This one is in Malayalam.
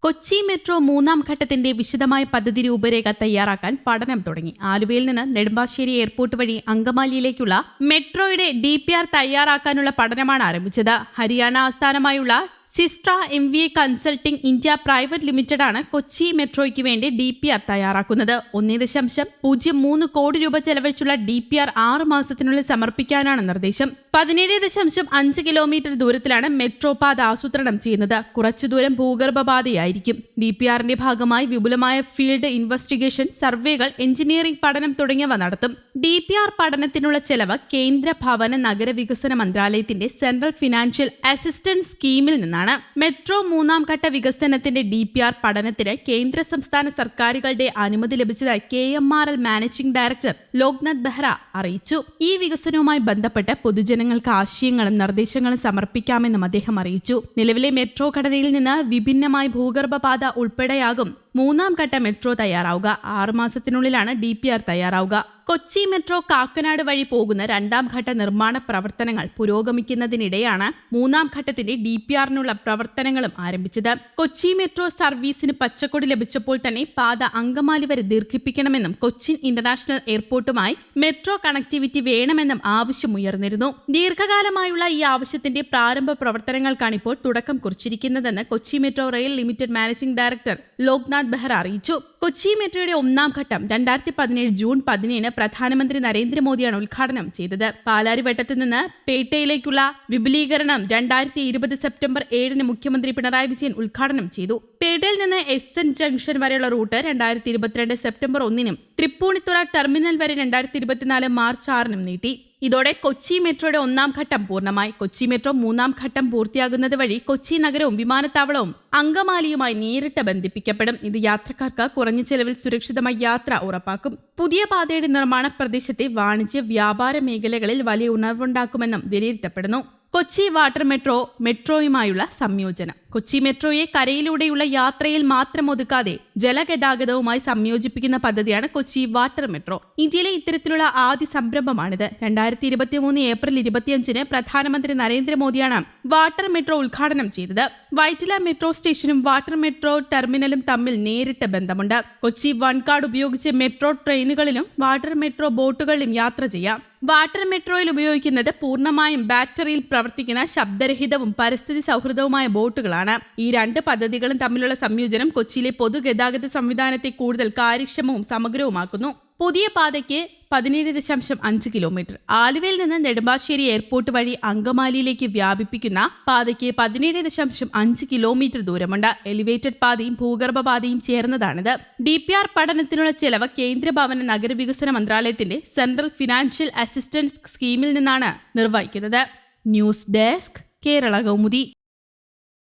കൊച്ചി മെട്രോ മൂന്നാം ഘട്ടത്തിന്റെ വിശദമായ പദ്ധതി രൂപരേഖ തയ്യാറാക്കാൻ പഠനം തുടങ്ങി. ആലുവയിൽ നിന്ന് നെടുമ്പാശ്ശേരി എയർപോർട്ട് വഴി അങ്കമാലിയിലേക്കുള്ള മെട്രോയുടെ DPR തയ്യാറാക്കാനുള്ള പഠനമാണ് ആരംഭിച്ചത്. ഹരിയാന ആസ്ഥാനമായുള്ള സിസ്ട്ര MVA consulting India private limited ആണ് കൊച്ചി മെട്രോയ്ക്ക് വേണ്ടി DPR തയ്യാറാക്കുന്നത്. 1.03 കോടി രൂപ ചെലവഴിച്ചുള്ള DPR 6 മാസത്തിനുള്ളിൽ സമർപ്പിക്കാനാണ് നിർദ്ദേശം. 17.5 കിലോമീറ്റർ ദൂരത്തിലാണ് മെട്രോ പാത ആസൂത്രണം ചെയ്യുന്നത്. കുറച്ചു ദൂരം ഭൂഗർഭപാതയായിരിക്കും. DPRന്റെ ഭാഗമായി വിപുലമായ ഫീൽഡ് ഇൻവെസ്റ്റിഗേഷൻ, സർവേകൾ, എഞ്ചിനീയറിംഗ് പഠനം തുടങ്ങിയവ നടത്തും. DPR പഠനത്തിനുള്ള ചെലവ് കേന്ദ്ര ഭവന നഗരവികസന മന്ത്രാലയത്തിന്റെ സെൻട്രൽ ഫിനാൻഷ്യൽ അസിസ്റ്റൻസ് സ്കീമിൽ നിന്നാണ്. മെട്രോ മൂന്നാം ഘട്ട വികസനത്തിന്റെ DPR പഠനത്തിന് കേന്ദ്ര സംസ്ഥാന സർക്കാരുകളുടെ അനുമതി ലഭിച്ചതായി KMRL managing director Loknath Behera അറിയിച്ചു. ഈ വികസനവുമായി ബന്ധപ്പെട്ട് പൊതുജനങ്ങൾക്ക് ആശയങ്ങളും നിർദ്ദേശങ്ങളും സമർപ്പിക്കാമെന്നും അദ്ദേഹം അറിയിച്ചു. നിലവിലെ മെട്രോ ഘടനയിൽ നിന്ന് വിഭിന്നമായി ഭൂഗർഭപാത ഉൾപ്പെടെയാകും മൂന്നാം ഘട്ട മെട്രോ തയ്യാറാവുക. 6 മാസത്തിനുള്ളിലാണ് DPR തയ്യാറാവുക. കൊച്ചി മെട്രോ കാക്കനാട് വഴി പോകുന്ന രണ്ടാം ഘട്ട നിർമ്മാണ പ്രവർത്തനങ്ങൾ പുരോഗമിക്കുന്നതിനിടെയാണ് മൂന്നാം ഘട്ടത്തിന്റെ DPRനുള്ള പ്രവർത്തനങ്ങളും ആരംഭിച്ചത്. കൊച്ചി മെട്രോ സർവീസിന് പച്ചക്കൊടി ലഭിച്ചപ്പോൾ തന്നെ പാത അങ്കമാലി വരെ ദീർഘിപ്പിക്കണമെന്നും കൊച്ചിൻ ഇന്റർനാഷണൽ എയർപോർട്ടുമായി മെട്രോ കണക്ടിവിറ്റി വേണമെന്നും ആവശ്യമുയർന്നിരുന്നു. ദീർഘകാലമായുള്ള ഈ ആവശ്യത്തിന്റെ പ്രാരംഭ പ്രവർത്തനങ്ങൾക്കാണ് ഇപ്പോൾ തുടക്കം കുറിച്ചിരിക്കുന്നതെന്ന് Kochi metro rail limited managing director Loknath Behera അറിയിച്ചു. കൊച്ചി മെട്രോയുടെ ഒന്നാം ഘട്ടം 2017 ജൂൺ 17 പ്രധാനമന്ത്രി നരേന്ദ്രമോദിയാണ് ഉദ്ഘാടനം ചെയ്തത്. പാലാരിവട്ടത്ത് നിന്ന് പേട്ടയിലേക്കുള്ള വിപുലീകരണം 2020 സെപ്റ്റംബർ 7 മുഖ്യമന്ത്രി പിണറായി വിജയൻ ഉദ്ഘാടനം ചെയ്തു. പേട്ടയിൽ നിന്ന് SN ജംഗ്ഷൻ വരെയുള്ള റൂട്ട് 2022 സെപ്റ്റംബർ 1 തൃപ്പൂണിത്തുറ ടെർമിനൽ വരെ 2024 മാർച്ച് 6 നീട്ടി. ഇതോടെ കൊച്ചി മെട്രോയുടെ ഒന്നാം ഘട്ടം പൂർണ്ണമായി. കൊച്ചി മെട്രോ മൂന്നാം ഘട്ടം പൂർത്തിയാകുന്നത് വഴി കൊച്ചി നഗരവും വിമാനത്താവളവും അങ്കമാലിയുമായി നേരിട്ട് ബന്ധിപ്പിക്കപ്പെടും. ഇത് യാത്രക്കാർക്ക് കുറഞ്ഞ ചെലവിൽ സുരക്ഷിതമായ യാത്ര ഉറപ്പാക്കും. പുതിയ പാതയുടെ നിർമ്മാണ പ്രദേശത്തെ വാണിജ്യ വ്യാപാര മേഖലകളിൽ വലിയ ഉണർവുണ്ടാക്കുമെന്നും വിലയിരുത്തപ്പെടുന്നു. കൊച്ചി വാട്ടർ മെട്രോയുമായുള്ള സംയോജനം. കൊച്ചി മെട്രോയെ കരയിലൂടെയുള്ള യാത്രയിൽ മാത്രം ഒതുക്കാതെ ജലഗതാഗതവുമായി സംയോജിപ്പിക്കുന്ന പദ്ധതിയാണ് കൊച്ചി വാട്ടർ മെട്രോ. ഇന്ത്യയിലെ ഇത്തരത്തിലുള്ള ആദ്യ സംരംഭമാണിത്. 2023 ഏപ്രിൽ 25 പ്രധാനമന്ത്രി നരേന്ദ്രമോദിയാണ് വാട്ടർ മെട്രോ ഉദ്ഘാടനം ചെയ്തത്. വൈറ്റില മെട്രോ സ്റ്റേഷനും വാട്ടർ മെട്രോ ടെർമിനലും തമ്മിൽ നേരിട്ട് ബന്ധമുണ്ട്. കൊച്ചി വൺ കാർഡ് ഉപയോഗിച്ച് മെട്രോ ട്രെയിനുകളിലും വാട്ടർ മെട്രോ ബോട്ടുകളിലും യാത്ര ചെയ്യാം. വാട്ടർ മെട്രോയിൽ ഉപയോഗിക്കുന്നത് പൂർണ്ണമായും ബാറ്ററിയിൽ പ്രവർത്തിക്കുന്ന ശബ്ദരഹിതവും പരിസ്ഥിതി സൗഹൃദവുമായ ബോട്ടുകളാണ്. ഈ രണ്ട് പദ്ധതികളും തമ്മിലുള്ള സംയോജനം കൊച്ചിയിലെ പൊതുഗതാഗത സംവിധാനത്തെ കൂടുതൽ കാര്യക്ഷമവും സമഗ്രവുമാക്കുന്നു. പുതിയ പാതയ്ക്ക് 17.5 കിലോമീറ്റർ, ആലുവയിൽ നിന്ന് നെടുമ്പാശ്ശേരി എയർപോർട്ട് വഴി അങ്കമാലിയിലേക്ക് വ്യാപിപ്പിക്കുന്ന പാതയ്ക്ക് 17.5 കിലോമീറ്റർ ദൂരമുണ്ട്. എലിവേറ്റഡ് പാതയും ഭൂഗർഭപാതയും ചേർന്നതാണിത്. DPR പഠനത്തിനുള്ള ചെലവ് കേന്ദ്ര ഭവന നഗരവികസന മന്ത്രാലയത്തിന്റെ സെൻട്രൽ ഫിനാൻഷ്യൽ അസിസ്റ്റൻസ് സ്കീമിൽ നിന്നാണ് നിർവഹിക്കുന്നത്. News desk, Kerala Kaumudi.